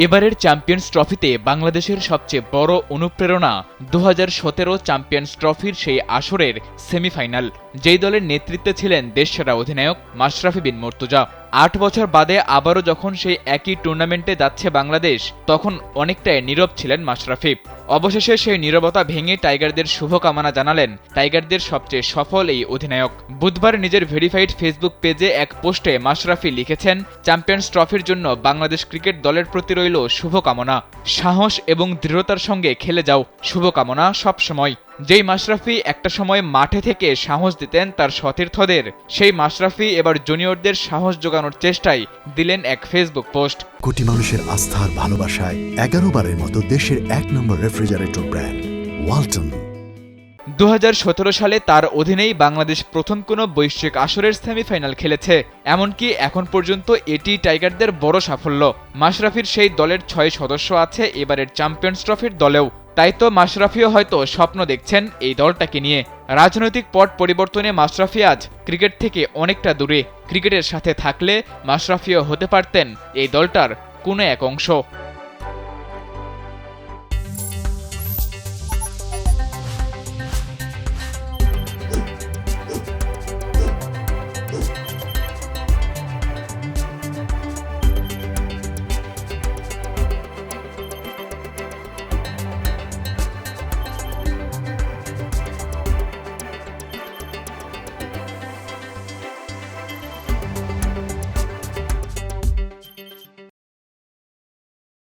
এবারের চ্যাম্পিয়ন্স ট্রফিতে বাংলাদেশের সবচেয়ে বড় অনুপ্রেরণা 2017 চ্যাম্পিয়ন্স ট্রফির সেই আসরের সেমিফাইনাল, যেই দলের নেতৃত্বে ছিলেন দেশসেরা অধিনায়ক মাশরাফি বিন মুর্তজা। 8 বছর বাদে আবারও যখন সেই একই টুর্নামেন্টে যাচ্ছে বাংলাদেশ, তখন অনেকটাই নীরব ছিলেন মাশরাফি। অবশেষে সেই নীরবতা ভেঙে টাইগারদের শুভকামনা জানালেন টাইগারদের সবচেয়ে সফল এই অধিনায়ক। বুধবার নিজের ভেরিফাইড ফেসবুক পেজে এক পোস্টে মাশরাফি লিখেছেন, চ্যাম্পিয়ন্স ট্রফির জন্য বাংলাদেশ ক্রিকেট দলের প্রতি রইল শুভকামনা। সাহস এবং দৃঢ়তার সঙ্গে খেলে যাও, শুভকামনা সবসময়। যেই মাশরাফি একটা সময় মাঠে থেকে সাহস দিতেন তার সতীর্থদের, সেই মাশরাফি এবার জুনিয়রদের সাহস জোগানোর চেষ্টায় দিলেন এক ফেসবুক পোস্ট। কোটি মানুষের আস্থার ভালোবাসায় 11 বারের মতো দেশের 1 নম্বর রেফ্রিজারেটর ব্র্যান্ড ওয়ালটন। 2017 সালে তার অধীনেই বাংলাদেশ প্রথম কোনো বৈশ্বিক আসরের সেমিফাইনাল খেলেছে। এমনকি এখন পর্যন্ত এটি টাইগারদের বড় সাফল্য। মাশরাফির সেই দলের 6 সদস্য আছে এবারের চ্যাম্পিয়ন্স ট্রফির দলেও। তাই তো মাশরাফিও হয়তো স্বপ্ন দেখছেন এই দলটাকে নিয়ে। রাজনৈতিক পট পরিবর্তনে মাশরাফি আজ ক্রিকেট থেকে অনেকটা দূরে। ক্রিকেটের সাথে থাকলে মাশরাফিও হতে পারতেন এই দলটার কোনো এক অংশ।